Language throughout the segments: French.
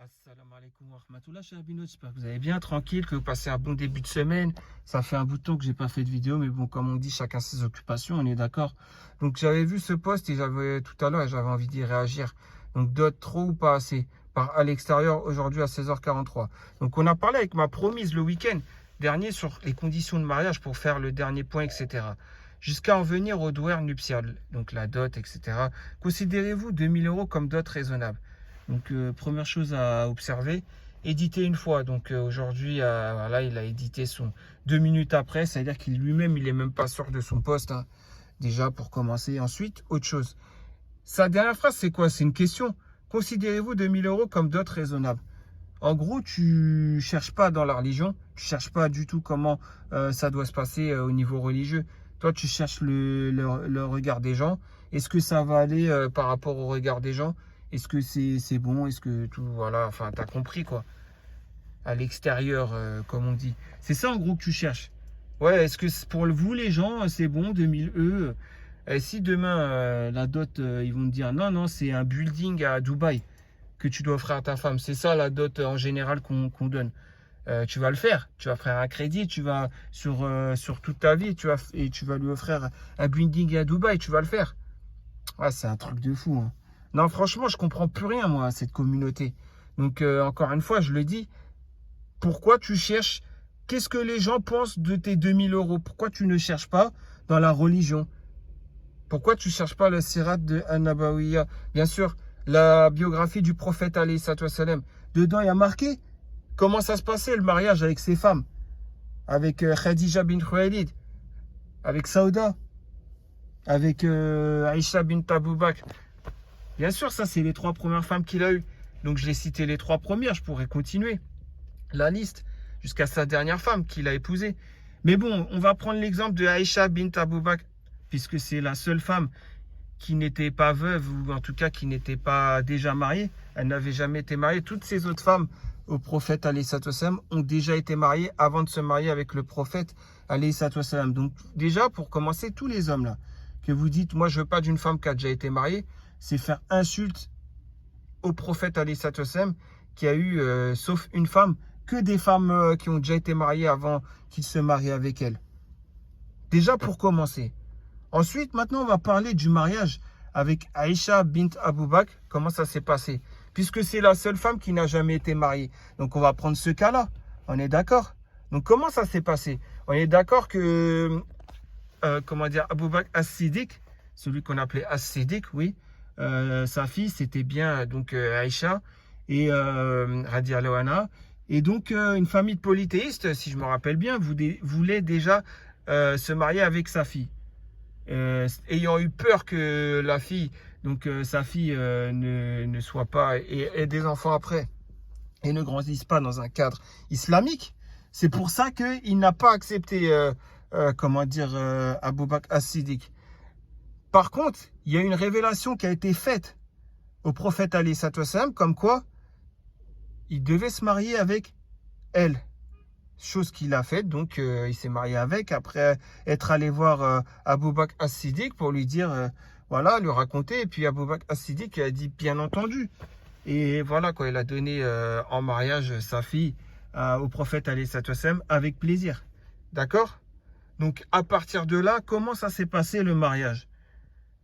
Assalamu alaikum wa rahmatullah, chers abinotes. J'espère que vous allez bien, tranquille, que vous passez un bon début de semaine. Ça fait un bout de temps que j'ai pas fait de vidéo, mais bon, comme on dit, chacun ses occupations, on est d'accord. Donc j'avais vu ce post et j'avais tout à l'heure et j'avais envie d'y réagir. Donc dot trop ou pas assez par à l'extérieur aujourd'hui à 16h43. Donc on a parlé avec ma promise le week-end dernier sur les conditions de mariage pour faire le dernier point, etc. Jusqu'à en venir au douar nuptial, donc la dot, etc. Considérez-vous 2000 € comme dot raisonnable? Donc première chose à observer, éditer une fois. Donc aujourd'hui, voilà, il a édité son 2 minutes après, c'est-à-dire qu'il lui-même, il est même pas sûr de son poste, hein, déjà pour commencer. Ensuite, autre chose. Sa dernière phrase, c'est quoi? C'est une question. Considérez-vous 2000 € comme dot raisonnable? En gros, tu cherches pas dans la religion, tu cherches pas du tout comment ça doit se passer au niveau religieux. Toi, tu cherches le regard des gens. Est-ce que ça va aller par rapport au regard des gens? Est-ce que c'est bon? Est-ce que tout, voilà, enfin, t'as compris quoi. À l'extérieur, comme on dit. C'est ça en gros que tu cherches. Ouais, est-ce que pour vous les gens, c'est bon, 2000 E? Et si demain, la dot, ils vont te dire non, non, c'est un building à Dubaï que tu dois offrir à ta femme. C'est ça la dot en général qu'on donne. Tu vas le faire. Tu vas faire un crédit, tu vas sur toute ta vie, et tu vas lui offrir un building à Dubaï, tu vas le faire. Ah, c'est un truc de fou, hein. Non, franchement, je comprends plus rien, moi, à cette communauté. Donc, encore une fois, je le dis, pourquoi tu cherches, qu'est-ce que les gens pensent de tes 2000 €? Pourquoi tu ne cherches pas dans la religion? Pourquoi tu ne cherches pas le sirat de An-Nabawiyya? Bien sûr, la biographie du prophète, alayhi salatu wassalam. Dedans, il y a marqué comment ça se passait, le mariage avec ses femmes. Avec Khadija bint Khuwaylid, avec Saouda, avec Aïcha bint Abu Bakr. Bien sûr, ça, c'est les 3 premières femmes qu'il a eues. Donc, je l'ai cité les 3 premières. Je pourrais continuer la liste jusqu'à sa dernière femme qu'il a épousée. Mais bon, on va prendre l'exemple de Aïcha bint Abu Bakr, puisque c'est la seule femme qui n'était pas veuve, ou en tout cas qui n'était pas déjà mariée. Elle n'avait jamais été mariée. Toutes ces autres femmes au prophète, alayhi salatu wassalam, ont déjà été mariées avant de se marier avec le prophète, alayhi salatu wassalam. Donc, déjà, pour commencer, tous les hommes là, que vous dites, moi, je veux pas d'une femme qui a déjà été mariée, c'est faire insulte au prophète alayhi salatu wassalam, qui a eu, sauf une femme, que des femmes qui ont déjà été mariées avant qu'il se marie avec elle. Déjà pour commencer. Ensuite, maintenant, on va parler du mariage avec Aïcha bint Abu Bakr. Comment ça s'est passé? Puisque c'est la seule femme qui n'a jamais été mariée. Donc, on va prendre ce cas-là. On est d'accord? Donc, comment ça s'est passé? On est d'accord que, comment dire, Abu Bakr as-Siddiq, celui qu'on appelait as-Siddiq, oui, sa fille, c'était bien donc Aïcha et radiyallahu anha. Et donc, une famille de polythéistes, si je me rappelle bien, voulait déjà se marier avec sa fille. Ayant eu peur que la fille, donc sa fille, ne soit pas, et ait des enfants après, et ne grandisse pas dans un cadre islamique. C'est pour ça qu'il n'a pas accepté, comment dire, Abu Bakr as-Siddiq. Par contre, il y a une révélation qui a été faite au prophète alayhi salatu wassalam, comme quoi il devait se marier avec elle. Chose qu'il a faite, donc il s'est marié avec, après être allé voir Abu Bakr as-Siddiq pour lui dire, voilà, lui raconter, et puis Abu Bakr as-Siddiq a dit bien entendu. Et voilà, quoi, il a donné en mariage sa fille au prophète alayhi salatu wassalam avec plaisir. D'accord? Donc à partir de là, comment ça s'est passé le mariage?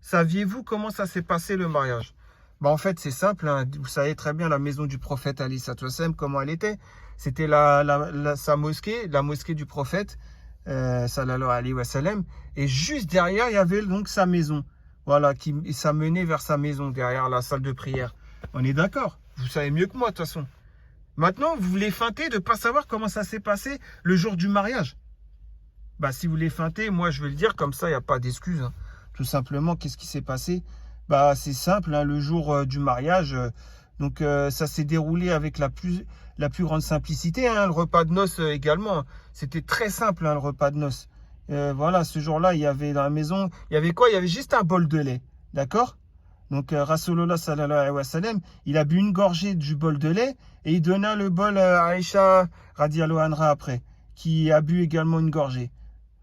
Saviez-vous comment ça s'est passé le mariage? Bah, en fait, c'est simple, hein. Vous savez très bien la maison du prophète alayhi salatu wassalam, comment elle était. C'était sa mosquée, la mosquée du prophète, sallallahu alayhi wa sallam. Et juste derrière, il y avait donc sa maison. Voilà, ça menait vers sa maison, derrière la salle de prière. On est d'accord? Vous savez mieux que moi, de toute façon. Maintenant, vous voulez feinter de ne pas savoir comment ça s'est passé le jour du mariage. Bah, si vous voulez feinter, moi, je vais le dire comme ça, il n'y a pas d'excuse, hein. Tout simplement, qu'est-ce qui s'est passé? Bah, c'est simple, hein, le jour du mariage, donc ça s'est déroulé avec la plus grande simplicité, hein, le repas de noces également. C'était très simple, hein, le repas de noces. Voilà, ce jour-là, il y avait dans la maison, il y avait quoi? Il y avait juste un bol de lait, d'accord? Donc, Rasulullah sallallahu alayhi wa sallam, il a bu une gorgée du bol de lait et il donna le bol à Aïcha radiyallahu anha après, qui a bu également une gorgée.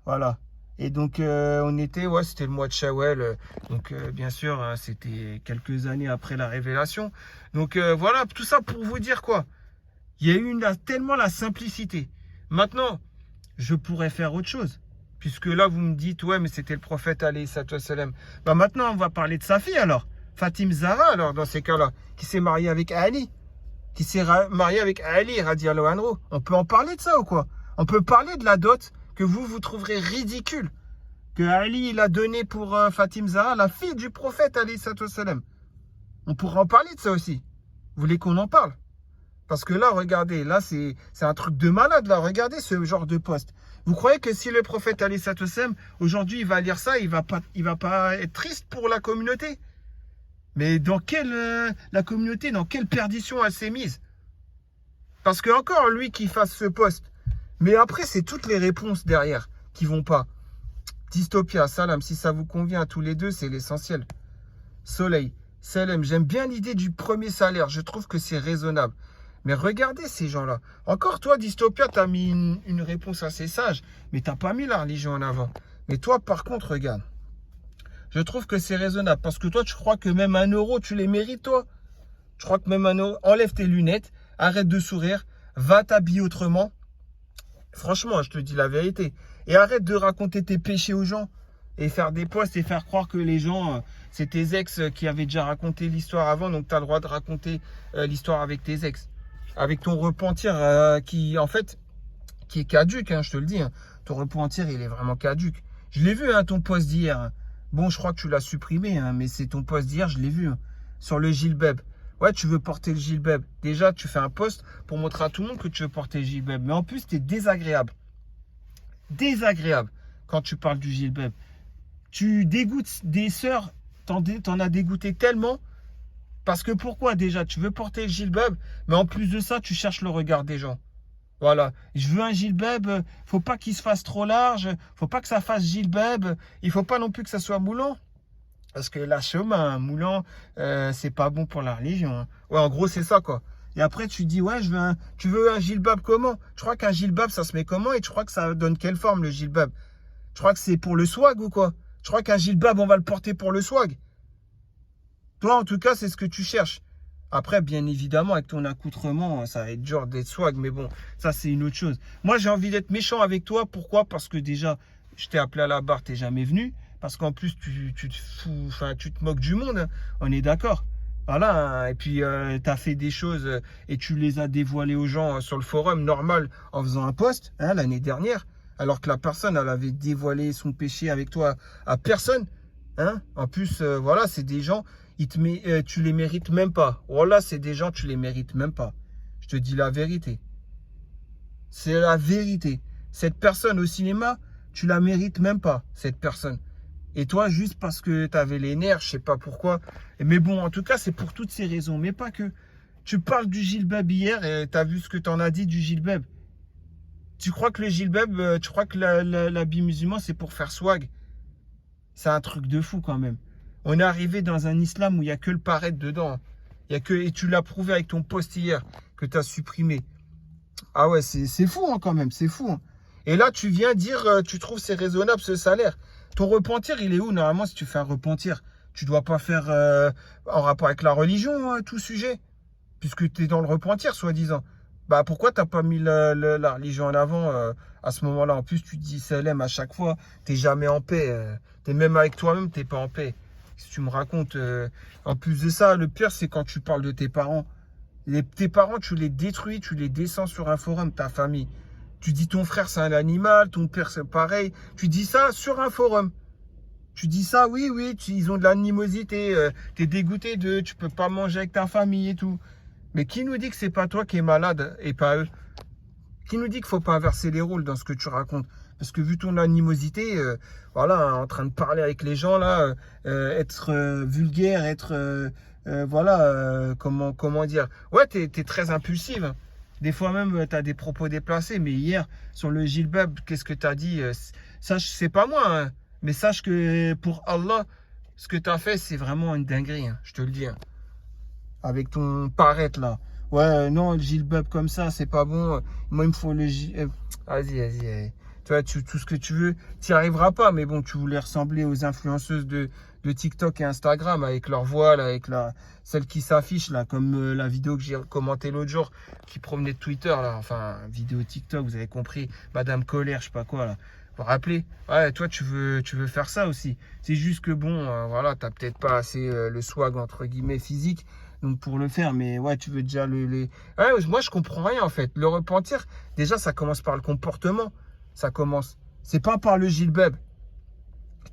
Voilà. Et donc, on était, ouais, c'était le mois de Shawwal. Donc, bien sûr, hein, c'était quelques années après la révélation. Donc, voilà, tout ça pour vous dire quoi? Il y a eu tellement la simplicité. Maintenant, je pourrais faire autre chose. Puisque là, vous me dites, ouais, mais c'était le prophète, alayhi salam. Bah, maintenant, on va parler de sa fille, alors. Fatim Zahra, alors, dans ces cas-là, qui s'est mariée avec Ali. Qui s'est mariée avec Ali, radiallahu anhu. On peut en parler de ça ou quoi? On peut parler de la dot que vous trouverez ridicule. Que Ali, il a donné pour Fatim Zahra, la fille du prophète, alayhi salam. On pourra en parler de ça aussi. Vous voulez qu'on en parle? Parce que là, regardez, là, c'est un truc de malade, là. Regardez ce genre de poste. Vous croyez que si le prophète alayhi salam, aujourd'hui, il va lire ça, il va pas être triste pour la communauté? Mais dans la communauté, dans quelle perdition elle s'est mise? Parce que encore lui qui fasse ce poste. Mais après, c'est toutes les réponses derrière qui vont pas. Dystopia, salam, si ça vous convient à tous les deux, c'est l'essentiel. Soleil, salam, j'aime bien l'idée du premier salaire. Je trouve que c'est raisonnable. Mais regardez ces gens-là. Encore toi, Dystopia, tu as mis une réponse assez sage, mais tu n'as pas mis la religion en avant. Mais toi, par contre, regarde. Je trouve que c'est raisonnable. Parce que toi, tu crois que même 1 euro, tu les mérites, toi? Tu crois que même 1 euro, enlève tes lunettes, arrête de sourire, va t'habiller autrement. Franchement, je te dis la vérité. Et arrête de raconter tes péchés aux gens. Et faire des posts et faire croire que les gens, c'est tes ex qui avaient déjà raconté l'histoire avant. Donc, tu as le droit de raconter l'histoire avec tes ex. Avec ton repentir qui, en fait, qui est caduque, hein, je te le dis. Hein. Ton repentir, il est vraiment caduque. Je l'ai vu, hein, ton post d'hier. Hein. Bon, je crois que tu l'as supprimé, hein, mais c'est ton post d'hier, je l'ai vu. Hein, sur le gilbeb. Ouais, tu veux porter le gilbeb. Déjà, tu fais un post pour montrer à tout le monde que tu veux porter le gilbeb. Mais en plus, tu es désagréable. Désagréable quand tu parles du gilbeb. Tu dégoûtes des sœurs. T'en as dégoûté tellement. Parce que pourquoi déjà? Tu veux porter le gilbeb, mais en plus de ça, tu cherches le regard des gens. Voilà. Je veux un gilbeb. Faut pas qu'il se fasse trop large. Faut pas que ça fasse gilbeb. Il faut pas non plus que ça soit moulant. Parce que la chemin, moulant, c'est pas bon pour la religion. Hein. Ouais, en gros, c'est ça, quoi. Et après, tu dis, ouais, tu veux un gilbab comment? Tu crois qu'un gilbab, ça se met comment? Et tu crois que ça donne quelle forme, le gilbab? Tu crois que c'est pour le swag ou quoi? Tu crois qu'un gilbab, on va le porter pour le swag? Toi, en tout cas, c'est ce que tu cherches. Après, bien évidemment, avec ton accoutrement, ça va être dur d'être swag. Mais bon, ça, c'est une autre chose. Moi, j'ai envie d'être méchant avec toi. Pourquoi? Parce que déjà, je t'ai appelé à la barre, t'es jamais venu. Parce qu'en plus, tu te fous, enfin, tu te moques du monde. Hein. On est d'accord. Voilà. Hein. Et puis, tu as fait des choses et tu les as dévoilées aux gens sur le forum normal en faisant un post hein, l'année dernière. Alors que la personne, elle avait dévoilé son péché avec toi à personne. Hein. En plus, voilà, c'est des gens, tu les mérites même pas. Voilà, c'est des gens, tu les mérites même pas. Je te dis la vérité. C'est la vérité. Cette personne au cinéma, tu la mérites même pas, cette personne. Et toi, juste parce que tu avais les nerfs, je sais pas pourquoi. Mais bon, en tout cas, c'est pour toutes ces raisons. Mais pas que. Tu parles du gilbeb hier et tu as vu ce que tu en as dit du gilbeb. Tu crois que le gilbeb, tu crois que l'habit musulman, c'est pour faire swag. C'est un truc de fou quand même. On est arrivé dans un islam où il n'y a que le paraître dedans. Il y a que, et tu l'as prouvé avec ton post hier que tu as supprimé. Ah ouais, c'est fou hein, quand même, c'est fou. Hein. Et là, tu viens dire, tu trouves c'est raisonnable ce salaire. Ton repentir, il est où? Normalement, si tu fais un repentir, tu dois pas faire en rapport avec la religion, hein, tout sujet. Puisque tu es dans le repentir, soi-disant. Bah pourquoi tu n'as pas mis la religion en avant à ce moment-là? En plus, tu te dis salam à chaque fois. Tu n'es jamais en paix. Tu es même avec toi-même, tu n'es pas en paix. Si tu me racontes. En plus de ça, le pire, c'est quand tu parles de tes parents. Tes parents, tu les détruis, tu les descends sur un forum, ta famille. Tu dis ton frère, c'est un animal, ton père, c'est pareil. Tu dis ça sur un forum. Tu dis ça, oui, ils ont de l'animosité. Tu es dégoûté d'eux, tu peux pas manger avec ta famille et tout. Mais qui nous dit que c'est pas toi qui es malade et pas eux? Qui nous dit qu'il faut pas inverser les rôles dans ce que tu racontes? Parce que vu ton animosité, voilà, en train de parler avec les gens là, être vulgaire, être voilà, comment dire? Ouais, t'es très impulsive. Des fois même, tu as des propos déplacés. Mais hier, sur le gilbab, qu'est-ce que tu as dit? Sache, c'est pas moi, hein, mais sache que pour Allah, ce que tu as fait, c'est vraiment une dinguerie. Hein, je te le dis. Hein. Avec ton paraître là. Ouais, non, le gilbab comme ça, c'est pas bon. Moi, il me faut le vas-y. De toute Tu vois, tout ce que tu veux, tu n'y arriveras pas. Mais bon, tu voulais ressembler aux influenceuses de TikTok et Instagram avec leur voile, avec celle qui s'affiche là, comme la vidéo que j'ai commentée l'autre jour, qui promenait de Twitter là, enfin vidéo TikTok, vous avez compris, Madame Colère, je sais pas quoi là. Vous vous rappelez? Ouais, toi tu veux faire ça aussi. C'est juste que bon, voilà, t'as peut-être pas assez le swag entre guillemets physique, donc pour le faire, mais ouais, tu veux déjà Ouais, moi je comprends rien en fait. Le repentir, déjà ça commence par le comportement. Ça commence. C'est pas par le gilbab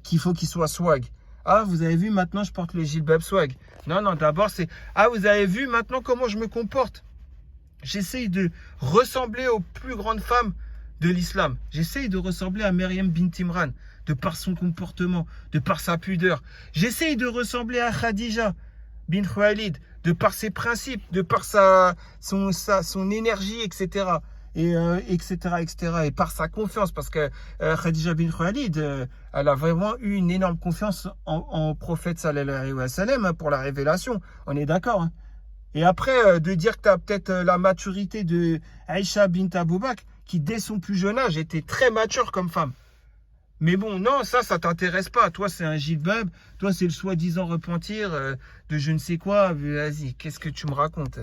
qu'il faut qu'il soit swag. Ah, vous avez vu, maintenant, je porte le gilbab swag. Non, non, d'abord, c'est... Ah, vous avez vu, maintenant, comment je me comporte. J'essaye de ressembler aux plus grandes femmes de l'islam. J'essaye de ressembler à Maryam bint Imran, de par son comportement, de par sa pudeur. J'essaye de ressembler à Khadija bint Khuwailid, de par ses principes, de par son énergie, etc. etc. Et par sa confiance, parce que Khadija bint Khuwailid, elle a vraiment eu une énorme confiance en prophète sallallahu alayhi wa sallam pour la révélation. On est d'accord, hein. Et après, de dire que tu as peut-être la maturité de Aïcha bint Abou Bakr, qui dès son plus jeune âge était très mature comme femme. Mais bon, non, ça t'intéresse pas. Toi, c'est un gilbab. Toi, c'est le soi-disant repentir de je ne sais quoi. Vas-y, qu'est-ce que tu me racontes?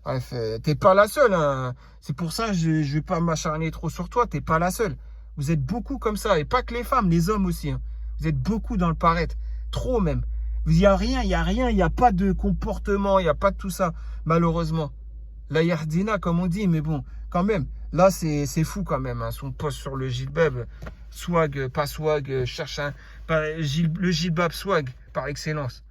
Bref, t'es pas la seule, hein. C'est pour ça que je vais pas m'acharner trop sur toi. T'es pas la seule. Vous êtes beaucoup comme ça. Et pas que les femmes, les hommes aussi, hein. Vous êtes beaucoup dans le paraître. Trop même. Il n'y a rien, il n'y a pas de comportement, il n'y a pas de tout ça, malheureusement. La yardina, comme on dit, mais bon, quand même, là, c'est fou quand même, hein, son post sur le gilbab, swag, pas swag, cherche le gilbab swag, par excellence.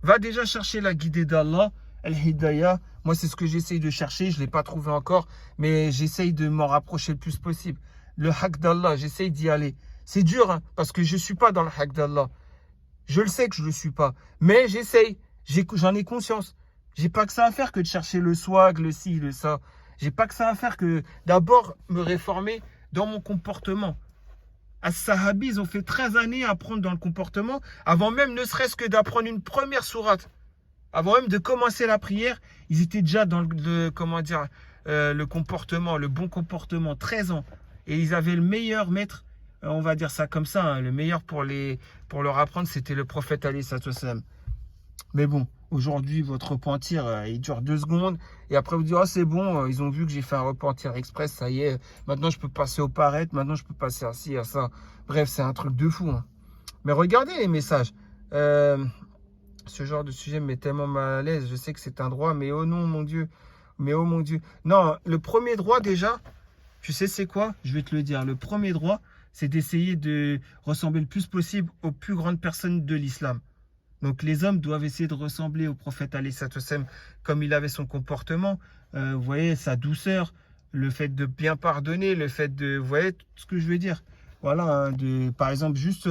Va déjà chercher la guidée d'Allah, Al-Hidayah. Moi, c'est ce que j'essaye de chercher, je ne l'ai pas trouvé encore, mais j'essaye de m'en rapprocher le plus possible. Le haq d'Allah, j'essaye d'y aller. C'est dur, hein, parce que je ne suis pas dans le haq d'Allah. Je le sais que je ne le suis pas, mais j'essaye, j'en ai conscience. J'ai pas que ça à faire que de chercher le swag, le ci, le ça. J'ai pas que ça à faire que d'abord me réformer dans mon comportement. As-Sahabis, ils ont fait 13 années à apprendre dans le comportement, avant même ne serait-ce que d'apprendre une première sourate. Avant même de commencer la prière, ils étaient déjà dans le comportement, le bon comportement, 13 ans. Et ils avaient le meilleur maître, on va dire ça comme ça, hein, le meilleur pour leur apprendre, c'était le prophète alayhi salam. Mais bon, aujourd'hui, votre repentir, il dure 2 secondes. Et après, vous dites, ah, c'est bon, ils ont vu que j'ai fait un repentir express, ça y est. Maintenant, je peux passer au paraître, maintenant, je peux passer à ci, à ça. Bref, c'est un truc de fou, hein. Mais regardez les messages. Ce genre de sujet me met tellement mal à l'aise. Je sais que c'est un droit, mais oh non, mon Dieu. Mais oh mon Dieu. Non, le premier droit, déjà, tu sais, c'est quoi? Je vais te le dire. Le premier droit, c'est d'essayer de ressembler le plus possible aux plus grandes personnes de l'islam. Donc les hommes doivent essayer de ressembler au prophète alayhi salam comme il avait son comportement. Vous voyez, sa douceur, le fait de bien pardonner, le fait de... Vous voyez tout ce que je veux dire? Voilà, hein, par exemple, juste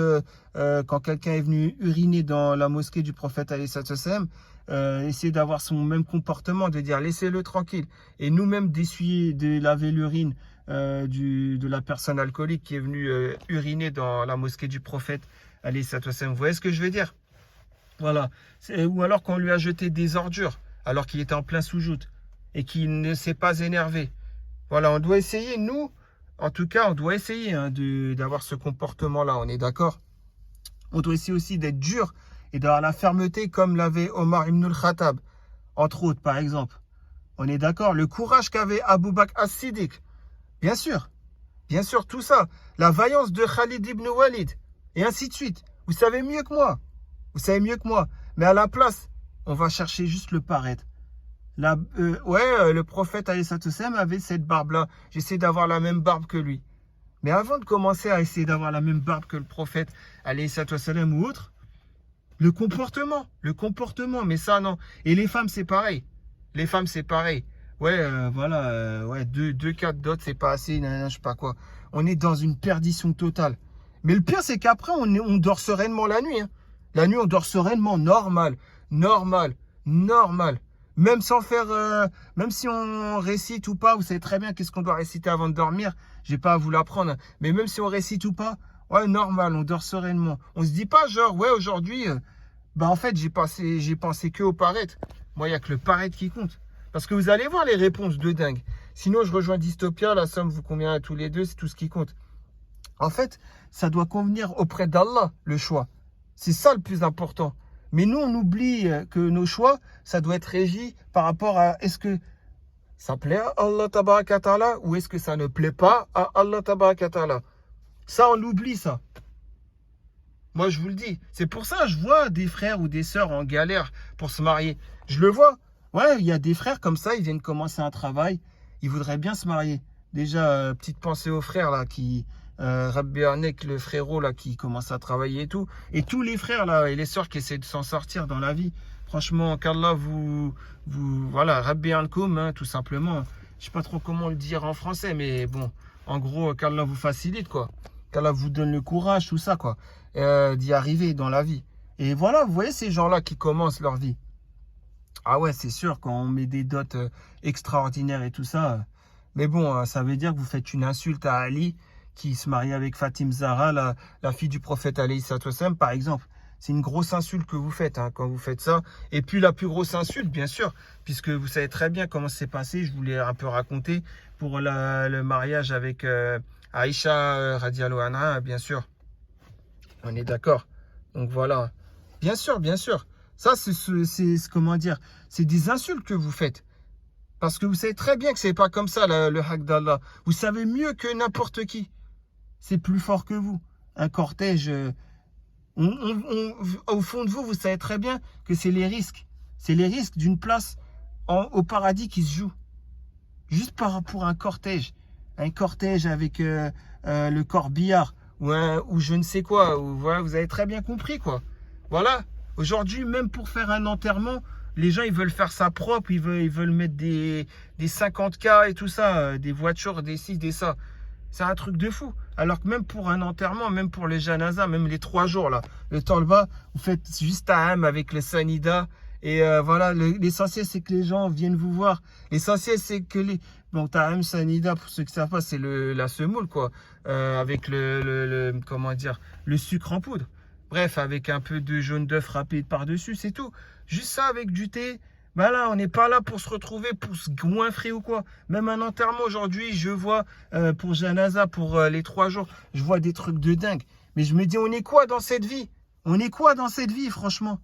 quand quelqu'un est venu uriner dans la mosquée du prophète alayhi salam, essayer d'avoir son même comportement, de dire laissez-le tranquille. Et nous-mêmes d'essuyer, de laver l'urine de la personne alcoolique qui est venue uriner dans la mosquée du prophète alayhi salam. Vous voyez ce que je veux dire? Voilà. Ou alors qu'on lui a jeté des ordures alors qu'il était en plein sous-joute et qu'il ne s'est pas énervé. Voilà, on doit essayer, nous, en tout cas, on doit essayer hein, d'avoir ce comportement-là, on est d'accord? On doit essayer aussi d'être dur et d'avoir la fermeté comme l'avait Omar ibn al-Khattab, entre autres, par exemple. On est d'accord? Le courage qu'avait Abu Bakr as-Siddiq, bien sûr, tout ça. La vaillance de Khalid ibn Walid, et ainsi de suite. Vous savez mieux que moi. Vous savez mieux que moi. Mais à la place, on va chercher juste le paraître. Le prophète alayhi salam avait cette barbe-là. J'essaie d'avoir la même barbe que lui. Mais avant de commencer à essayer d'avoir la même barbe que le prophète alayhi salam ou autre, le comportement. Mais ça, non. Et les femmes, c'est pareil. Ouais, voilà. Ouais, deux cas de dot, c'est pas assez. Je sais pas quoi. On est dans une perdition totale. Mais le pire, c'est qu'après, on dort sereinement la nuit, hein. La nuit, on dort sereinement, normal. Même sans faire, même si on récite ou pas, vous savez très bien qu'est-ce qu'on doit réciter avant de dormir. J'ai pas à vous l'apprendre, mais même si on récite ou pas, ouais, normal, on dort sereinement. On se dit pas genre, ouais, aujourd'hui, en fait, j'ai pensé que au paraître. Moi, il y a que le paraître qui compte. Parce que vous allez voir les réponses de dingue. Sinon, je rejoins Dystopia, la somme vous convient à tous les deux, c'est tout ce qui compte. En fait, ça doit convenir auprès d'Allah, le choix. C'est ça le plus important. Mais nous, on oublie que nos choix, ça doit être régi par rapport à est-ce que ça plaît à Allah tabaraka ta'ala ou est-ce que ça ne plaît pas à Allah tabaraka ta'ala. Ça, on l'oublie, ça. Moi, je vous le dis. C'est pour ça que je vois des frères ou des sœurs en galère pour se marier. Je le vois. Ouais, il y a des frères comme ça, ils viennent commencer un travail, ils voudraient bien se marier. Déjà, petite pensée aux frères là qui... Rabbi Anek, le frérot là qui commence à travailler et tout. Et tous les frères là et les sœurs qui essaient de s'en sortir dans la vie. Franchement, qu'Allah voilà, Rabbi Ankoum, hein, tout simplement. Je sais pas trop comment le dire en français, mais bon, en gros, qu'Allah vous facilite, quoi. Qu'Allah vous donne le courage, tout ça, quoi, d'y arriver dans la vie. Et voilà, vous voyez ces gens-là qui commencent leur vie. Ah ouais, c'est sûr, quand on met des dots extraordinaires et tout ça. Mais bon, ça veut dire que vous faites une insulte à Ali, qui se marie avec Fatim Zahra, la fille du prophète alayhi salatu wassalam, par exemple. C'est une grosse insulte que vous faites hein, quand vous faites ça. Et puis la plus grosse insulte, bien sûr, puisque vous savez très bien comment c'est passé, je vous l'ai un peu raconté, pour le mariage avec Aïcha radiallahu anha, bien sûr. On est d'accord. Donc voilà. Bien sûr, bien sûr. Ça, c'est comment dire, c'est des insultes que vous faites. Parce que vous savez très bien que c'est pas comme ça, le haq d'Allah. Vous savez mieux que n'importe qui. C'est plus fort que vous. Un cortège, au fond de vous, vous savez très bien que c'est les risques. C'est les risques d'une place au paradis qui se joue. Juste pour un cortège. Un cortège avec le corbillard ou je ne sais quoi. Voilà, vous avez très bien compris, quoi. Voilà. Aujourd'hui, même pour faire un enterrement, les gens, ils veulent faire ça propre. Ils veulent mettre des 50K et tout ça. Des voitures, des ci, des ça. C'est un truc de fou. Alors que même pour un enterrement, même pour les janazas, même les 3 jours, là, le tolba, vous faites juste ta'am avec le sanida. Et voilà, l'essentiel, c'est que les gens viennent vous voir. L'essentiel, c'est que les... Bon, ta'am, sanida, pour ceux qui ne savent pas, c'est la semoule, quoi. Avec comment dire, le sucre en poudre. Bref, avec un peu de jaune d'œuf râpé par-dessus, c'est tout. Juste ça avec du thé. Ben là, on n'est pas là pour se retrouver, pour se goinfrer ou quoi. Même un enterrement aujourd'hui, je vois pour Janaza, pour les 3 jours, je vois des trucs de dingue. Mais je me dis, on est quoi dans cette vie? On est quoi dans cette vie, franchement?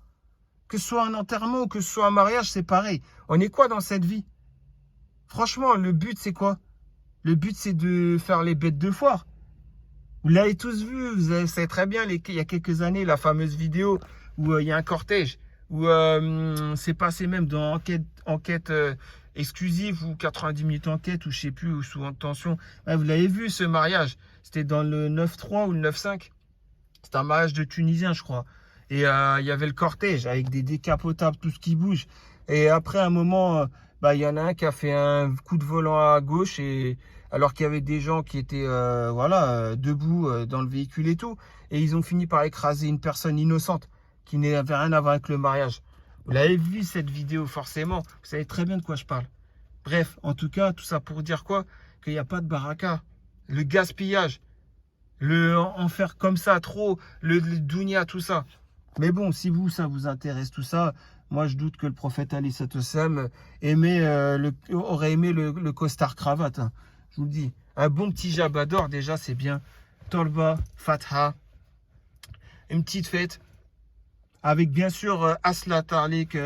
Que ce soit un enterrement ou que ce soit un mariage, c'est pareil. On est quoi dans cette vie? Franchement, le but, c'est quoi? Le but, c'est de faire les bêtes de foire. Vous l'avez tous vu, vous savez très bien, il y a quelques années, la fameuse vidéo où il y a un cortège. Où c'est passé même dans enquête exclusive ou 90 minutes enquête ou je sais plus, ou sous tension. Ouais, vous l'avez vu ce mariage, c'était dans le 9-3 ou le 9-5. C'était un mariage de Tunisien, je crois. Et il y avait le cortège avec des décapotables, tout ce qui bouge. Et après un moment, il y en a un qui a fait un coup de volant à gauche et alors qu'il y avait des gens qui étaient debout dans le véhicule et tout. Et ils ont fini par écraser une personne innocente qui n'avait rien à voir avec le mariage. Vous l'avez vu cette vidéo forcément, vous savez très bien de quoi je parle. Bref, en tout cas, tout ça pour dire quoi? Qu'il n'y a pas de baraka. Le gaspillage, en faire comme ça trop, le dunya, tout ça. Mais bon, si ça vous intéresse tout ça, moi je doute que le prophète Ali Satosam aurait aimé le costard cravate. Hein. Je vous le dis, un bon petit jabador déjà c'est bien. Tolba, Fatha, une petite fête. Avec bien sûr Asla Tarlik,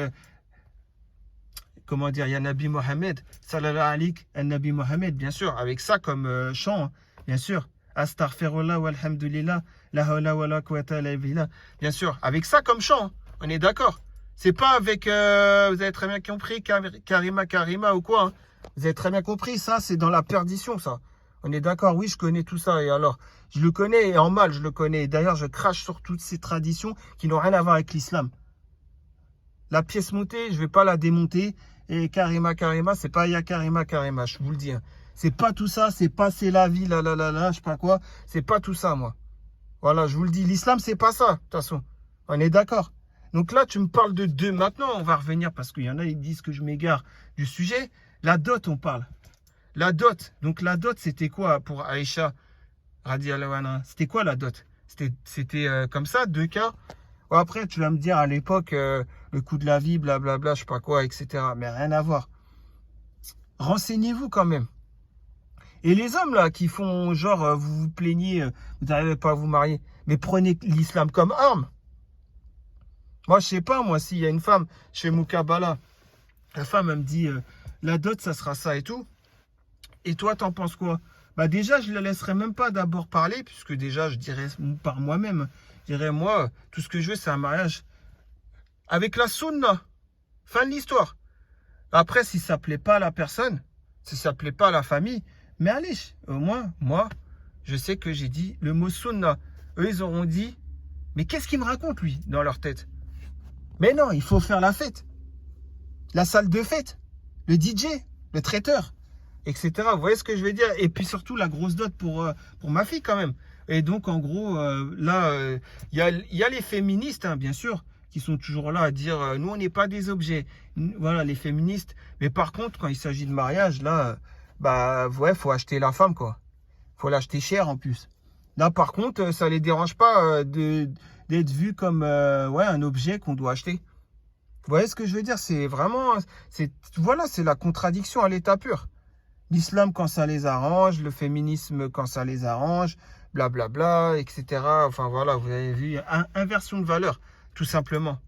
comment dire, il y a Nabi Mohamed, Salallahu alik, Nabi Mohamed, bien sûr, avec ça comme chant, hein, bien sûr. Astaghfirullah walhamdulillah, la hawla wa la quwwata illa billah, bien sûr, avec ça comme chant, hein, on est d'accord. C'est pas avec, vous avez très bien compris, Karima ou quoi, hein. Vous avez très bien compris, ça c'est dans la perdition, ça. On est d'accord, oui, je connais tout ça. Et alors, je le connais et en mal, je le connais. D'ailleurs, je crache sur toutes ces traditions qui n'ont rien à voir avec l'islam. La pièce montée, je ne vais pas la démonter. Et Karima, c'est pas Ya Karima, je vous le dis. Hein. C'est pas tout ça, c'est pas c'est la vie, je sais pas quoi. C'est pas tout ça, moi. Voilà, je vous le dis. L'islam, c'est pas ça, de toute façon. On est d'accord. Donc là, tu me parles de deux. Maintenant, on va revenir parce qu'il y en a, ils disent que je m'égare du sujet. La dot, on parle. La dot, donc la dot, c'était quoi pour Aïcha radiallahu anha? C'était quoi la dot? C'était comme ça, 2 cas. Bon, après, tu vas me dire à l'époque, le coût de la vie, blablabla, je sais pas quoi, etc. Mais rien à voir. Renseignez-vous quand même. Et les hommes là qui font genre, vous vous plaignez, vous n'arrivez pas à vous marier, mais prenez l'islam comme arme. Moi, je sais pas, moi, s'il y a une femme chez Moukabala, la femme, elle me dit, la dot, ça sera ça et tout. Et toi, t'en penses quoi? Bah déjà, je ne la laisserai même pas d'abord parler, puisque déjà, je dirais par moi-même, je dirais, moi, tout ce que je veux, c'est un mariage avec la sunna. Fin de l'histoire. Après, si ça plaît pas à la personne, si ça plaît pas à la famille, mais allez, au moins, moi, je sais que j'ai dit le mot sunna. Eux, ils auront dit, mais qu'est-ce qu'il me raconte, lui, dans leur tête? Mais non, il faut faire la fête. La salle de fête, le DJ, le traiteur, etc. Vous voyez ce que je veux dire? Et puis surtout, la grosse dot pour ma fille, quand même. Et donc, en gros, là, il y a les féministes, hein, bien sûr, qui sont toujours là à dire nous, on n'est pas des objets. Voilà, les féministes. Mais par contre, quand il s'agit de mariage, là, bah, ouais, faut acheter la femme, quoi. Faut l'acheter cher, en plus. Là, par contre, ça les dérange pas d'être vu comme ouais, un objet qu'on doit acheter. Vous voyez ce que je veux dire? C'est vraiment, voilà, c'est la contradiction à l'état pur. L'islam quand ça les arrange, le féminisme quand ça les arrange, blablabla, etc. Enfin voilà, vous avez vu, inversion de valeur, tout simplement.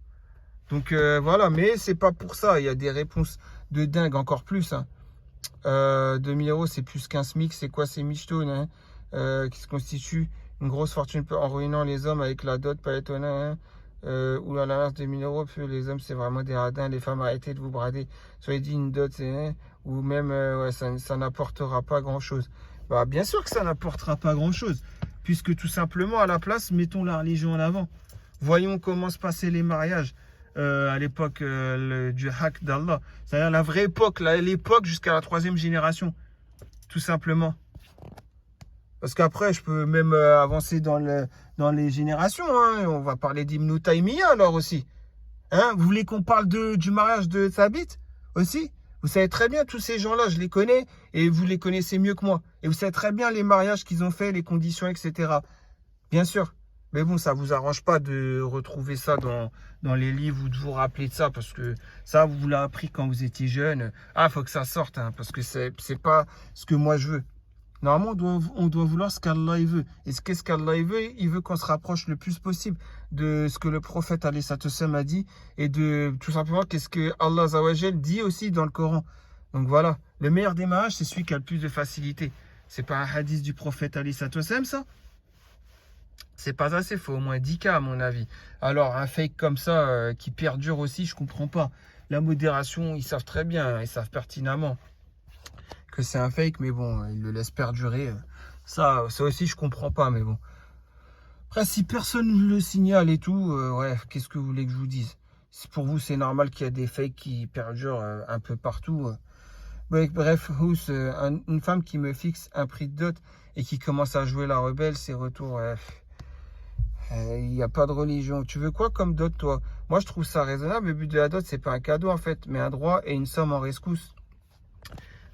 Donc voilà, mais c'est pas pour ça. Il y a des réponses de dingue, encore plus. Hein. 2000 euros, c'est plus qu'un SMIC. C'est quoi ces michetones hein qui se constituent une grosse fortune en ruinant les hommes avec la dot, pas étonnant. Hein ou à l'inverse, 2000 euros, puis les hommes, c'est vraiment des radins. Les femmes, arrêtez de vous brader. Soyez dit une dot, hein, ou même, ouais, ça n'apportera pas grand-chose. Bah, bien sûr que ça n'apportera pas grand-chose, puisque tout simplement, à la place, mettons la religion en avant. Voyons comment se passaient les mariages à l'époque du haq d'Allah. C'est-à-dire la vraie époque, l'époque jusqu'à la 3e génération, tout simplement. Parce qu'après, je peux même avancer dans les générations. Hein. On va parler d'Ibn Taymiyyah alors aussi. Hein, vous voulez qu'on parle du mariage de Thabit aussi? Vous savez très bien, tous ces gens-là, je les connais et vous les connaissez mieux que moi. Et vous savez très bien les mariages qu'ils ont fait, les conditions, etc. Bien sûr. Mais bon, ça ne vous arrange pas de retrouver ça dans les livres ou de vous rappeler de ça parce que ça, vous l'avez appris quand vous étiez jeune. Ah, il faut que ça sorte hein, parce que c'est pas ce que moi je veux. Normalement, on doit vouloir ce qu'Allah veut. Et qu'est-ce qu'Allah veut? Il veut qu'on se rapproche le plus possible de ce que le prophète alayhi sallam a dit et de tout simplement qu'est-ce que Allah Azawajal dit aussi dans le Coran. Donc voilà, le meilleur des mariages, c'est celui qui a le plus de facilité. C'est pas un hadith du prophète alayhi sallam ça? C'est pas assez, il faut au moins 10 cas à mon avis. Alors un fake comme ça qui perdure aussi, je comprends pas. La modération, ils savent très bien, ils savent pertinemment que c'est un fake, mais bon, ils le laissent perdurer. Ça aussi, je comprends pas, mais bon. Après, si personne ne le signale et tout, ouais, qu'est-ce que vous voulez que je vous dise? Si pour vous, c'est normal qu'il y a des fakes qui perdurent un peu partout. Bref, une femme qui me fixe un prix de dot et qui commence à jouer la rebelle, ses retours, il n'y a pas de religion. Tu veux quoi comme dot, toi? Moi, je trouve ça raisonnable. Le but de la dot, c'est pas un cadeau, en fait, mais un droit et une somme en rescousse.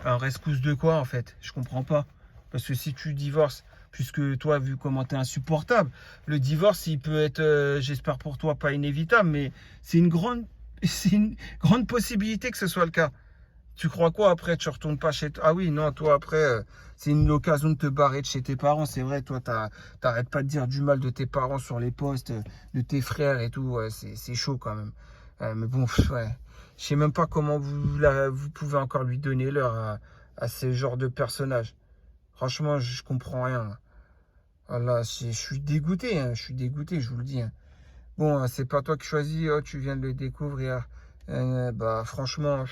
Un rescousse de quoi en fait? Je comprends pas. Parce que si tu divorces, puisque toi, vu comment t'es insupportable, le divorce, il peut être, j'espère pour toi, pas inévitable, mais c'est une grande possibilité que ce soit le cas. Tu crois quoi après? Tu retournes pas chez toi? Ah oui, non, toi après, c'est une occasion de te barrer de chez tes parents. C'est vrai, toi, t'arrêtes pas de dire du mal de tes parents sur les posts, de tes frères et tout. Ouais, c'est chaud quand même. Mais bon, ouais. Je sais même pas comment vous pouvez encore lui donner l'heure à ce genre de personnage. Franchement, je comprends rien. Voilà, je suis dégoûté, hein, je suis dégoûté, je vous le dis. Hein. Bon, c'est pas toi qui choisis, oh, tu viens de le découvrir. Bah, franchement,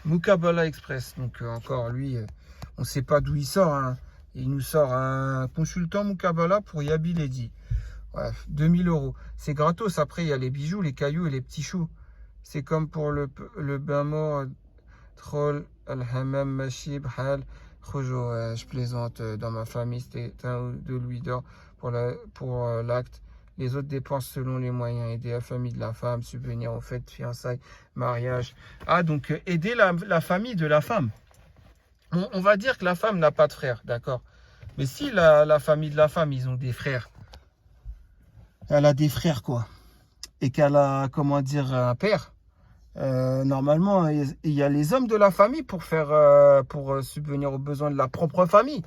Moukabala Express. Donc, encore, lui, on sait pas d'où il sort. Hein. Il nous sort un consultant Moukabala pour Yabi Lady. Bref, 2000 euros. C'est gratos. Après, il y a les bijoux, les cailloux et les petits choux. C'est comme pour le bain mort, troll, al-hamam, machib, hal, khojo. Je plaisante, dans ma famille, c'était 1 ou 2 louis d'or pour l'acte. Les autres dépenses selon les moyens. Aider la famille de la femme, subvenir aux fêtes, fiançailles, mariage. Ah, donc aider la famille de la femme. On va dire que la femme n'a pas de frère, d'accord. Mais si la famille de la femme, ils ont des frères. Elle a des frères, quoi. Et qu'elle a, comment dire, un père. Normalement, il y a les hommes de la famille pour faire, pour subvenir aux besoins de la propre famille.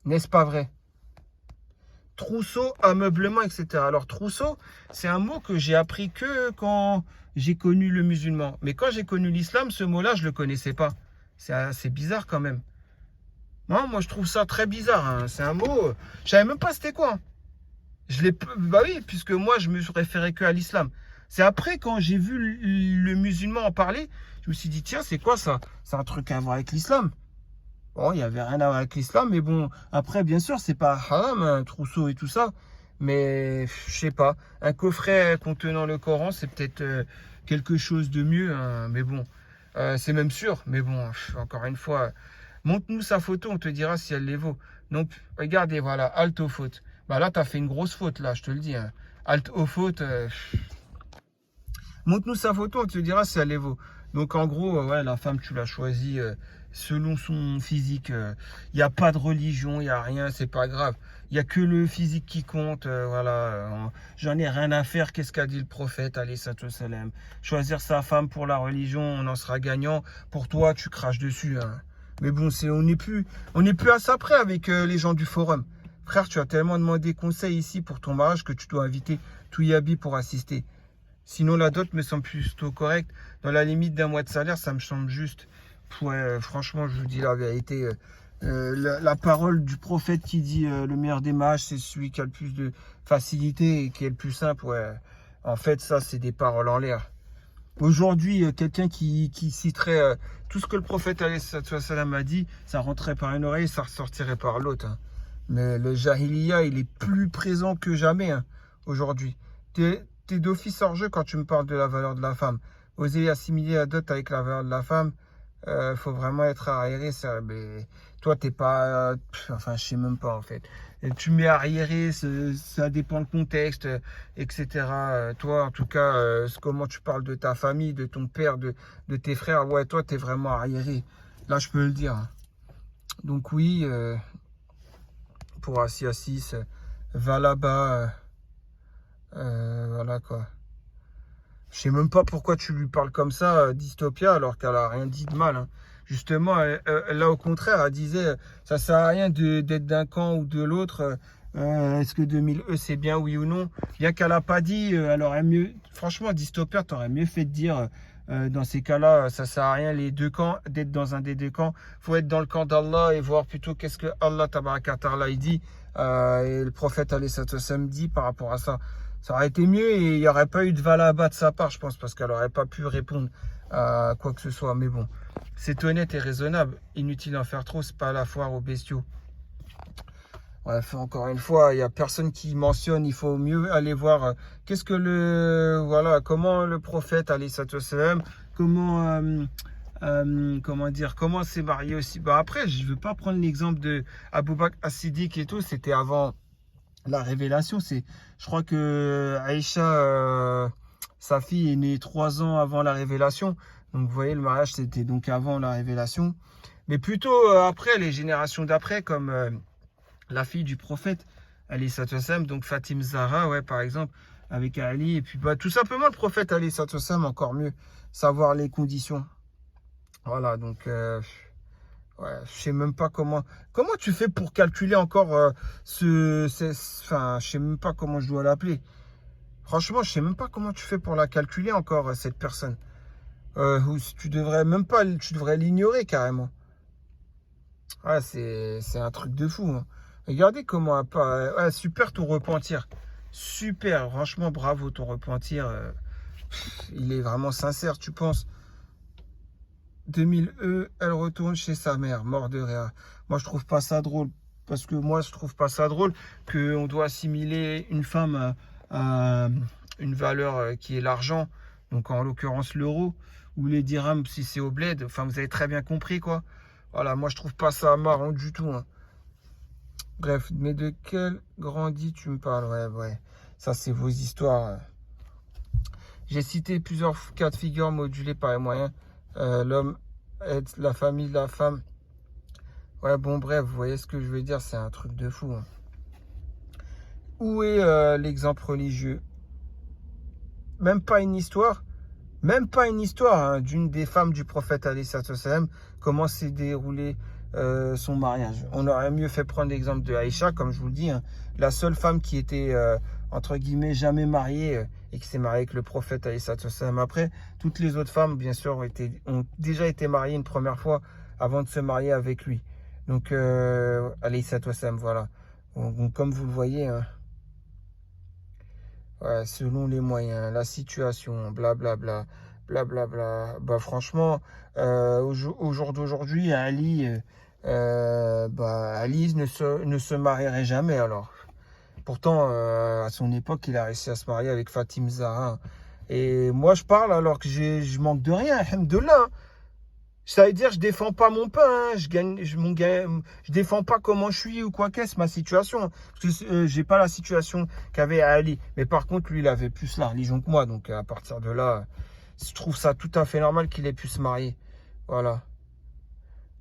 N'est-ce pas vrai? Trousseau, ameublement, etc. Alors, trousseau, c'est un mot que j'ai appris que quand j'ai connu le musulman. Mais quand j'ai connu l'islam, ce mot-là, je ne le connaissais pas. C'est assez bizarre quand même. Non, moi, je trouve ça très bizarre, hein. C'est un mot, je savais même pas c'était quoi, hein. Bah oui, puisque moi, je me suis référé que à l'islam. C'est après, quand j'ai vu le musulman en parler, je me suis dit, tiens, c'est quoi ça? C'est un truc à voir avec l'islam. Bon, il n'y avait rien à voir avec l'islam, mais bon, après, bien sûr, c'est pas haram, un trousseau et tout ça. Mais, je sais pas, un coffret contenant le Coran, c'est peut-être quelque chose de mieux, hein. Mais bon, c'est même sûr. Mais bon, encore une fois, montre-nous sa photo, on te dira si elle les vaut. Donc, regardez, voilà, halte aux fautes. Bah là, tu as fait une grosse faute, là, je te le dis, hein. Halte aux fautes. Montre-nous sa photo, on te dira si elle les vaut. Donc en gros, ouais, la femme, tu l'as choisie selon son physique. Il n'y a pas de religion, il n'y a rien, c'est pas grave. Il n'y a que le physique qui compte. Voilà, j'en ai rien à faire. Qu'est-ce qu'a dit le prophète, alayhi salam. Choisir sa femme pour la religion, on en sera gagnant. Pour toi, tu craches dessus, hein. Mais bon, on n'est plus à ça près avec les gens du forum. Frère, tu as tellement demandé conseil ici pour ton mariage que tu dois inviter Touyabi pour assister. Sinon, la dot me semble plutôt correcte. Dans la limite d'un mois de salaire, ça me semble juste. Ouais, franchement, je vous dis la vérité. La parole du prophète qui dit le meilleur des mages, c'est celui qui a le plus de facilité et qui est le plus simple. Ouais. En fait, ça, c'est des paroles en l'air. Aujourd'hui, quelqu'un qui citerait tout ce que le prophète alayhi salam a dit, ça rentrait par une oreille, ça ressortirait par l'autre, hein. Mais le jahiliya, il est plus présent que jamais, hein, aujourd'hui. T'es d'office hors jeu quand tu me parles de la valeur de la femme. Oser assimiler la dot avec la valeur de la femme, faut vraiment être arriéré. Ça, mais toi, t'es pas... enfin, je sais même pas, en fait. Et tu mets arriéré, ça dépend le contexte, etc. Toi, en tout cas, comment tu parles de ta famille, de ton père, de tes frères, ouais, toi, t'es vraiment arriéré. Là, je peux le dire, hein. Donc oui, pour Assis Assis, va là-bas, voilà quoi. Je sais même pas pourquoi tu lui parles comme ça, Dystopia, alors qu'elle a rien dit de mal, hein. Justement, là au contraire, elle disait, ça sert à rien d'être d'un camp ou de l'autre. Est-ce que 2000 c'est bien, oui ou non? Bien qu'elle a pas dit, elle aurait mieux. Franchement, Dystopia, t'aurais mieux fait de dire, dans ces cas-là, ça sert à rien les deux camps, d'être dans un des deux camps. Faut être dans le camp d'Allah et voir plutôt qu'est-ce que Allah tabaraka ta'ala il dit, et le prophète alayhi salam dit par rapport à ça. Ça aurait été mieux et il n'y aurait pas eu de valaba de sa part, je pense, parce qu'elle n'aurait pas pu répondre à quoi que ce soit. Mais bon, c'est honnête et raisonnable. Inutile d'en faire trop, c'est pas la foire aux bestiaux. Bref, encore une fois, il n'y a personne qui mentionne, il faut mieux aller voir qu'est-ce que voilà, comment le prophète, alayhi salam, comment dire, comment s'est marié aussi. Bah après, je ne veux pas prendre l'exemple de Abou Bakr as-Siddiq et tout, c'était avant la révélation. Je crois que Aïcha, sa fille, est née 3 ans avant la révélation. Donc vous voyez, le mariage, c'était donc avant la révélation. Mais plutôt après, les générations d'après, comme la fille du prophète, alayhi salam, donc Fatim Zahra, ouais, par exemple, avec Ali. Et puis bah, tout simplement, le prophète, alayhi salam, encore mieux, savoir les conditions. Voilà, donc... ouais, je sais même pas comment tu fais pour calculer encore enfin, je sais même pas comment je dois l'appeler. Franchement, je sais même pas comment tu fais pour la calculer encore, cette personne. Tu devrais même pas, tu devrais l'ignorer carrément. Ouais, c'est un truc de fou, hein. Regardez comment ouais, super ton repentir. Super, franchement, bravo ton repentir. Il est vraiment sincère, tu penses. 2000 elle retourne chez sa mère, mort de rire. Moi, je trouve pas ça drôle. Parce que moi, je trouve pas ça drôle qu'on doit assimiler une femme à une valeur qui est l'argent. Donc, en l'occurrence, l'euro. Ou les dirhams, si c'est au bled. Enfin, vous avez très bien compris, quoi. Voilà, moi, je trouve pas ça marrant du tout, hein. Bref, mais de quel grandi tu me parles? Ouais, ouais. Ça, c'est vos histoires. J'ai cité plusieurs cas de figure modulés par les moyens. L'homme aide la famille, la femme. Ouais, bon, bref, vous voyez ce que je veux dire, c'est un truc de fou, hein. Où est l'exemple religieux? Même pas une histoire. Même pas une histoire hein, d'une des femmes du prophète alayhi salatu wassalam, comment s'est déroulé son mariage. On aurait mieux fait prendre l'exemple de Aïcha, comme je vous le dis, hein, la seule femme qui était, entre guillemets, jamais mariée et qui s'est mariée avec le prophète alayhi salatu wassalam. Après, toutes les autres femmes, bien sûr, ont déjà été mariées une première fois avant de se marier avec lui. Donc, alayhi salatu wassalam, voilà. Donc, comme vous le voyez, hein, ouais, selon les moyens, la situation, blablabla, blablabla. Bah franchement, au jour d'aujourd'hui, Ali ne se marierait jamais alors. Pourtant, à son époque, il a réussi à se marier avec Fatim Zahra. Et moi, je parle alors que je manque de rien, alhamdoulilah. Ça veut dire je défends pas mon pain, hein. Je défends pas comment je suis ou quoi qu'est-ce ma situation. Parce que j'ai pas la situation qu'avait Ali. Mais par contre, lui, il avait plus la religion que moi. Donc à partir de là, je trouve ça tout à fait normal qu'il ait pu se marier. Voilà.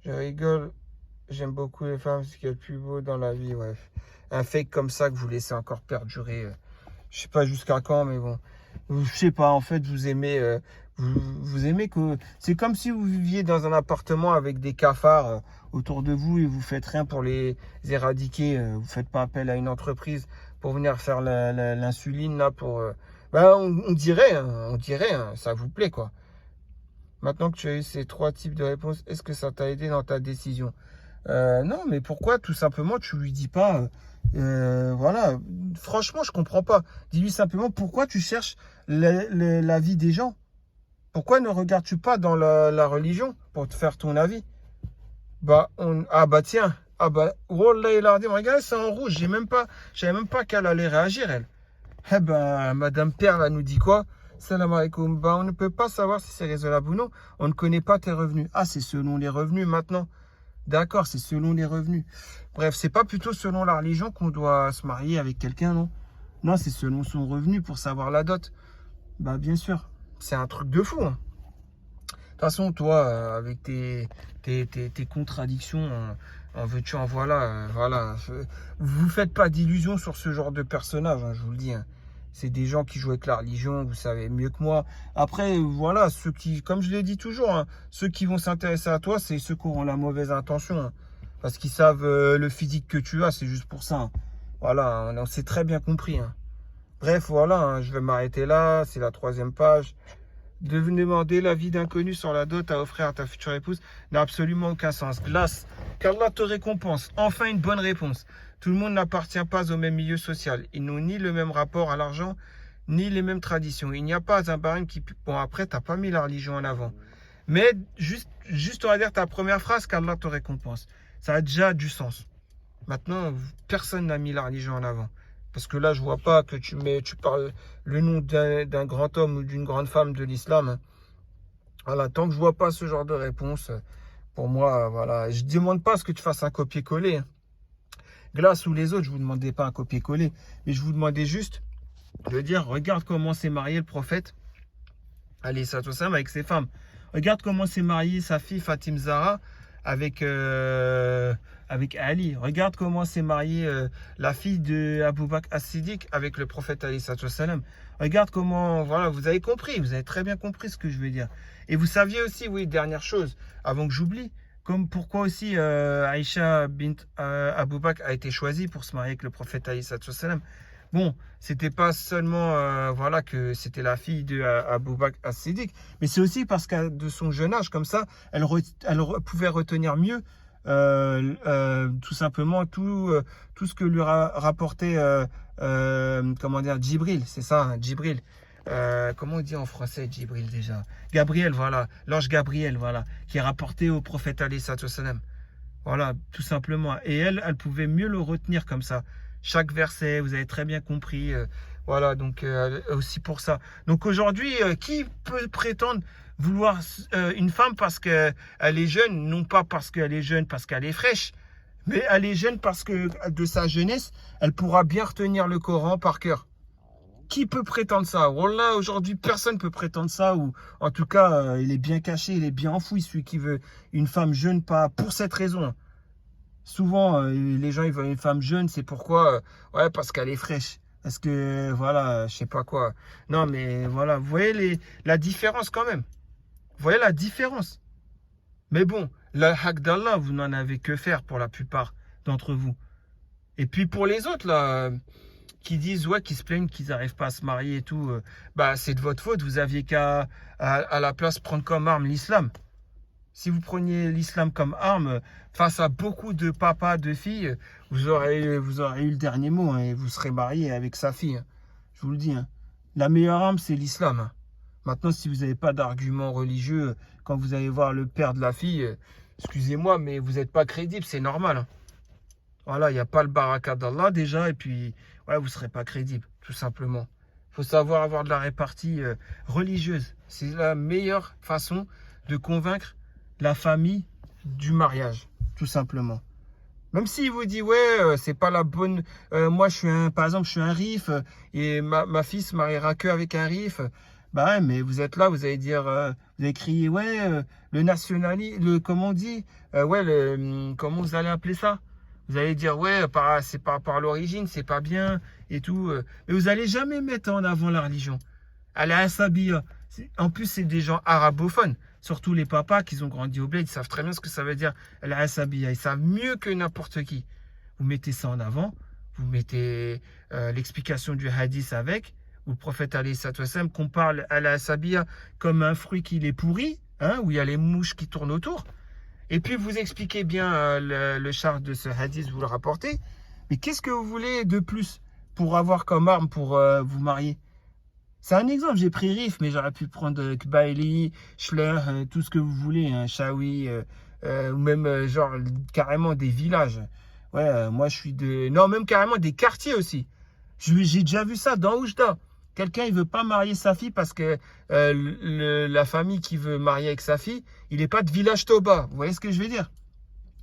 Je rigole. J'aime beaucoup les femmes, c'est ce qu'il y a de plus beau dans la vie. Ouais. Un fake comme ça que vous laissez encore perdurer. Je sais pas jusqu'à quand, mais bon. Je sais pas, en fait, vous aimez, vous aimez que. C'est comme si vous viviez dans un appartement avec des cafards autour de vous et vous faites rien pour les éradiquer. Vous faites pas appel à une entreprise pour venir faire l'insuline là pour. On dirait, hein, ça vous plaît quoi. Maintenant que tu as eu ces 3 types de réponses, est-ce que ça t'a aidé dans ta décision? Non, mais pourquoi tout simplement tu lui dis pas, voilà, franchement je comprends pas. Dis-lui simplement pourquoi tu cherches la vie des gens. Pourquoi ne regardes-tu pas dans la religion pour te faire ton avis? Ah bah tiens, ah bah, Wallah il a dit, regardez c'est en rouge, je savais même pas qu'elle allait réagir elle. Eh ben, Madame Perle, elle nous dit quoi? Salam alaikum. Bah, on ne peut pas savoir si c'est raisonnable ou non. On ne connaît pas tes revenus. Ah, c'est selon les revenus maintenant. D'accord, c'est selon les revenus. Bref, c'est pas plutôt selon la religion qu'on doit se marier avec quelqu'un, non? Non, c'est selon son revenu pour savoir la dot. Bah, bien sûr. C'est un truc de fou, hein. De toute façon, toi, avec tes contradictions, en veux-tu, en voilà, voilà. Vous faites pas d'illusions sur ce genre de personnage, hein, je vous le dis, hein. C'est des gens qui jouent avec la religion, vous savez mieux que moi. Après, voilà, ceux qui, comme je l'ai dit toujours, hein, ceux qui vont s'intéresser à toi, c'est ceux qui auront la mauvaise intention, hein, parce qu'ils savent le physique que tu as, c'est juste pour ça, hein. Voilà, on s'est très bien compris, hein. Bref, voilà, hein, je vais m'arrêter là, c'est la 3e page. De demander l'avis d'inconnu sur la dot à offrir à ta future épouse n'a absolument aucun sens. Glace, qu'Allah te récompense. Enfin une bonne réponse. Tout le monde n'appartient pas au même milieu social. Ils n'ont ni le même rapport à l'argent, ni les mêmes traditions. Il n'y a pas un barème qui... Bon, après, tu n'as pas mis la religion en avant. Mais juste on va dire ta première phrase, qu'Allah te récompense. Ça a déjà du sens. Maintenant, personne n'a mis la religion en avant. Parce que là, je vois pas que tu parles le nom d'un grand homme ou d'une grande femme de l'islam. Voilà, tant que je vois pas ce genre de réponse, pour moi, voilà. Je demande pas à ce que tu fasses un copier-coller, hein. Glace ou les autres, je vous demandais pas un copier-coller. Mais je vous demandais juste de dire, regarde comment s'est marié le prophète, alayhi salatu wassalam, avec ses femmes. Regarde comment s'est marié sa fille Fatim Zahra avec Ali. Regarde comment s'est mariée la fille de Abu Bakr as-Siddiq avec le prophète alayhi salatu wassalam. Regarde comment, voilà, vous avez compris, vous avez très bien compris ce que je veux dire. Et vous saviez aussi, oui, dernière chose, avant que j'oublie, comme pourquoi aussi Aïcha bint Abu Bakr a été choisie pour se marier avec le prophète alayhi salatu wassalam. Bon, c'était pas seulement voilà que c'était la fille de Abu Bakr as-Siddiq, mais c'est aussi parce que de son jeune âge, comme ça, elle pouvait retenir mieux tout simplement tout ce que lui rapportait comment dire Djibril, c'est ça, hein, Djibril. Comment on dit en français Djibril déjà? Gabriel, voilà, l'ange Gabriel, voilà, qui est rapporté au prophète alayhi salatu wassalam. Voilà, tout simplement. Et elle pouvait mieux le retenir comme ça. Chaque verset, vous avez très bien compris. Voilà, donc aussi pour ça. Donc aujourd'hui, qui peut prétendre vouloir une femme parce qu'elle est jeune, non pas parce qu'elle est jeune, parce qu'elle est fraîche, mais elle est jeune parce que de sa jeunesse, elle pourra bien retenir le Coran par cœur. Qui peut prétendre ça? Wallah, aujourd'hui, personne ne peut prétendre ça, ou en tout cas, il est bien caché, il est bien enfoui, celui qui veut une femme jeune, pas pour cette raison. Souvent, les gens ils veulent une femme jeune, c'est pourquoi ouais, parce qu'elle est fraîche. Parce que, voilà, je sais pas quoi. Non, mais voilà, vous voyez la différence quand même. Vous voyez la différence. Mais bon, le haq d'Allah, vous n'en avez que faire pour la plupart d'entre vous. Et puis pour les autres, là, qui disent, ouais, qui se plaignent qu'ils n'arrivent pas à se marier et tout, bah, c'est de votre faute. Vous aviez qu'à, à la place, prendre comme arme l'islam. Si vous preniez l'islam comme arme, face à beaucoup de papas, de filles, vous aurez eu le dernier mot, hein, et vous serez marié avec sa fille, hein. Je vous le dis, hein. La meilleure arme, c'est l'islam, hein. Maintenant, si vous n'avez pas d'argument religieux, quand vous allez voir le père de la fille, excusez-moi, mais vous n'êtes pas crédible, c'est normal, hein. Voilà, il n'y a pas le baraka d'Allah déjà, et puis ouais, vous ne serez pas crédible, tout simplement. Il faut savoir avoir de la répartie religieuse. C'est la meilleure façon de convaincre la famille du mariage, tout simplement. Même s'il vous dit, ouais, c'est pas la bonne. Moi, par exemple, je suis un RIF et ma fille se mariera que avec un RIF. Bah ouais, mais vous êtes là, vous allez dire, vous allez crier, ouais, le nationalisme, comment on dit, ouais, comment vous allez appeler ça? Vous allez dire, ouais, c'est pas par l'origine, c'est pas bien et tout. Mais vous allez jamais mettre en avant la religion. Al-Asabiyya. En plus, c'est des gens arabophones. Surtout les papas qui ont grandi au bled, ils savent très bien ce que ça veut dire Al-Asabiyya. Ils savent mieux que n'importe qui. Vous mettez ça en avant. Vous mettez l'explication du hadith avec. Où le prophète sallam compare Al-Asabiyya comme un fruit qui est pourri, hein, où il y a les mouches qui tournent autour. Et puis vous expliquez bien le char de ce hadith, vous le rapportez. Mais qu'est-ce que vous voulez de plus pour avoir comme arme pour vous marier? C'est un exemple, j'ai pris Rif, mais j'aurais pu prendre Kbaili, Schler, tout ce que vous voulez, hein, Chaoui, ou même genre carrément des villages. Ouais, moi je suis de... Non, même carrément des quartiers aussi. J'ai déjà vu ça dans Oujda. Quelqu'un, il veut pas marier sa fille parce que la famille qui veut marier avec sa fille, il n'est pas de village Toba. Vous voyez ce que je veux dire?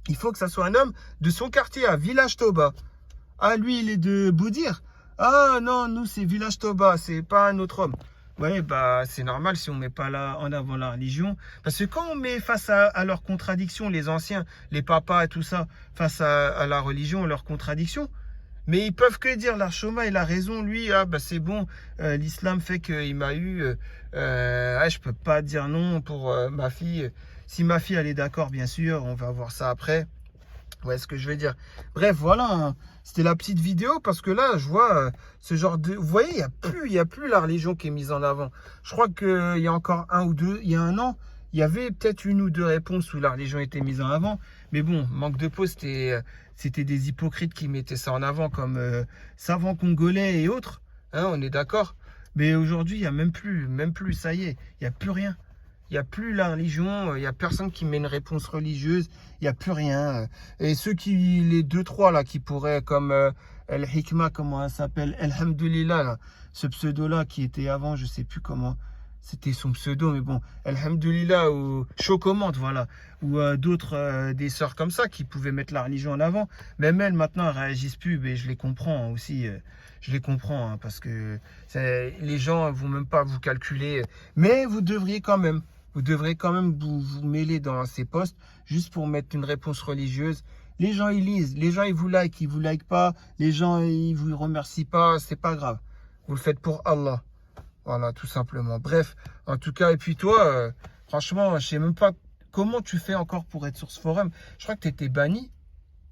Il faut que ça soit un homme de son quartier, à village Toba. Ah, lui, il est de Boudir. Ah non, nous, c'est village Toba, c'est pas un autre homme. Ouais, bah, c'est normal si on met pas là en avant la religion. Parce que quand on met face à leurs contradictions, les anciens, les papas et tout ça, face à la religion, leurs contradictions, mais ils peuvent que dire, l'Archoma, il a raison, lui, ah bah c'est bon, l'islam fait qu'il m'a eu, je peux pas dire non pour ma fille. Si ma fille, elle est d'accord, bien sûr, on va voir ça après. Ouais, ce que je veux dire. Bref, voilà, hein. C'était la petite vidéo parce que là, je vois ce genre de... Vous voyez, il y a plus la religion qui est mise en avant. Je crois qu'il y a encore il y a un an, il y avait peut-être une ou deux réponses où la religion était mise en avant. Mais bon, manque de peau, c'était des hypocrites qui mettaient ça en avant comme savants congolais et autres. Hein, on est d'accord. Mais aujourd'hui, il n'y a même plus, ça y est, il n'y a plus rien. Il n'y a plus la religion, il n'y a personne qui met une réponse religieuse, il n'y a plus rien. Et les deux, trois là, qui pourraient, comme El Hikma, comment elle s'appelle, El Hamdoulillah, là, ce pseudo-là qui était avant, je ne sais plus comment, c'était son pseudo, mais bon, El Hamdoulillah ou Chocomante, voilà, ou d'autres, des sœurs comme ça qui pouvaient mettre la religion en avant. Même elles, maintenant, elles réagissent plus, mais je les comprends aussi. Je les comprends, hein, parce que les gens ne vont même pas vous calculer. Mais vous devriez quand même. Vous devrez quand même vous mêler dans ces posts juste pour mettre une réponse religieuse. Les gens, ils lisent. Les gens, ils vous vous likent pas. Les gens, ils vous remercient pas. C'est pas grave. Vous le faites pour Allah. Voilà, tout simplement. Bref, en tout cas, et puis toi, franchement, je sais même pas comment tu fais encore pour être sur ce forum. Je crois que tu étais banni.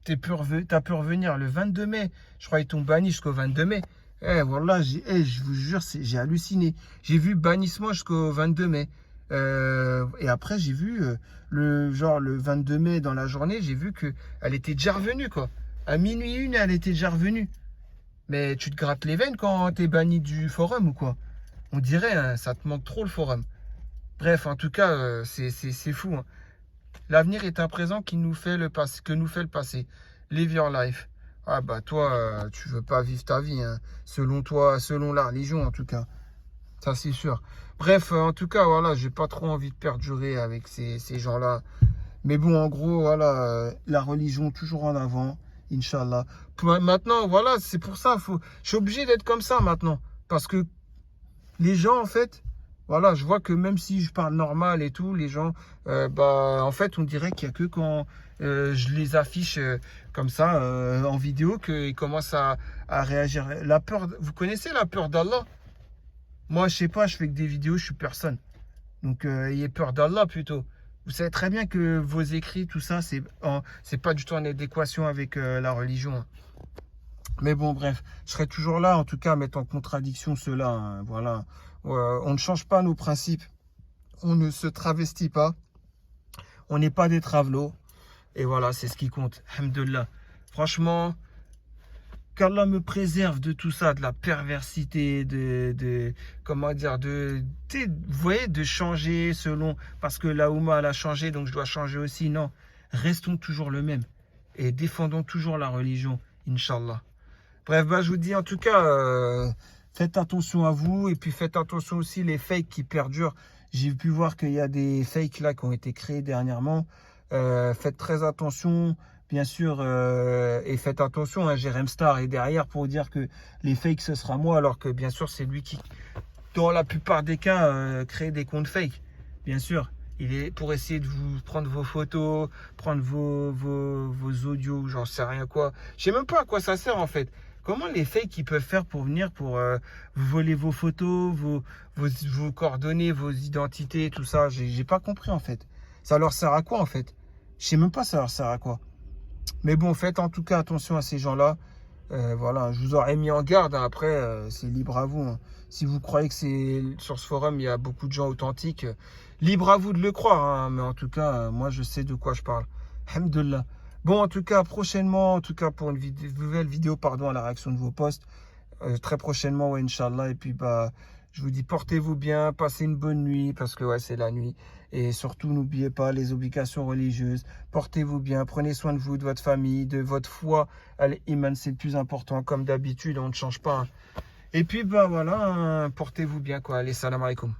Tu as pu revenir le 22 mai. Je crois qu'ils t'ont banni jusqu'au 22 mai. Voilà, je vous jure, j'ai halluciné. J'ai vu bannissement jusqu'au 22 mai. Et après, j'ai vu le 22 mai dans la journée, j'ai vu qu'elle était déjà revenue, quoi. À minuit une, elle était déjà revenue. Mais tu te grattes les veines quand t'es banni du forum ou quoi? On dirait, hein, ça te manque trop le forum. Bref, en tout cas, c'est fou, hein. L'avenir est un présent qui nous fait le passé, que nous fait le passé. Live your life. Ah bah toi, tu veux pas vivre ta vie, hein. Selon toi, selon la religion en tout cas. Ça, c'est sûr. Bref, en tout cas, voilà, j'ai pas trop envie de perdurer avec ces gens-là. Mais bon, en gros, voilà, la religion toujours en avant, Inch'Allah. Maintenant, voilà, c'est pour ça, je suis obligé d'être comme ça maintenant. Parce que les gens, en fait, voilà, je vois que même si je parle normal et tout, les gens, en fait, on dirait qu'il n'y a que quand je les affiche comme ça en vidéo qu'ils commencent à réagir. La peur, vous connaissez la peur d'Allah? Moi, je sais pas, je fais que des vidéos, je suis personne. Donc, ayez peur d'Allah plutôt. Vous savez très bien que vos écrits, tout ça, c'est pas du tout en adéquation avec la religion, hein. Mais bon, bref, je serai toujours là, en tout cas, à mettre en contradiction cela, hein, voilà. On ne change pas nos principes. On ne se travestit pas. On n'est pas des travelots. Et voilà, c'est ce qui compte. Alhamdoulilah. Franchement, qu'Allah me préserve de tout ça, de la perversité, comment dire, vous voyez, de changer selon, parce que la Oumma, elle a changé, donc je dois changer aussi. Non, restons toujours le même et défendons toujours la religion, Inch'Allah. Bref, je vous dis en tout cas, faites attention à vous et puis faites attention aussi les fakes qui perdurent. J'ai pu voir qu'il y a des fakes là qui ont été créés dernièrement. Faites très attention, bien sûr, et faites attention, hein, Jérém Star est derrière pour dire que les fakes ce sera moi, alors que bien sûr c'est lui qui, dans la plupart des cas, crée des comptes fake. Bien sûr, il est pour essayer de vous prendre vos photos, prendre vos audios, j'en sais rien quoi. Je sais même pas à quoi ça sert en fait. Comment les fakes ils peuvent faire pour venir pour vous voler vos photos, vos coordonnées, vos identités, tout ça. J'ai pas compris en fait. Ça leur sert à quoi en fait? Je sais même pas ça leur sert à quoi. Mais bon, faites en tout cas attention à ces gens-là. Voilà, je vous aurais mis en garde, hein. Après, c'est libre à vous, hein. Si vous croyez que c'est sur ce forum, il y a beaucoup de gens authentiques, libre à vous de le croire, hein. Mais en tout cas, moi, je sais de quoi je parle. Alhamdoulilah. Bon, en tout cas, prochainement, en tout cas pour une nouvelle vidéo, pardon, à la réaction de vos posts, très prochainement, ouais, Inch'Allah. Et puis, je vous dis, portez-vous bien, passez une bonne nuit, parce que, ouais, c'est la nuit. Et surtout, n'oubliez pas les obligations religieuses. Portez-vous bien, prenez soin de vous, de votre famille, de votre foi. Allez, Iman, c'est le plus important, comme d'habitude, on ne change pas, hein. Et puis, voilà, hein, portez-vous bien, quoi. Allez, salam alaikum.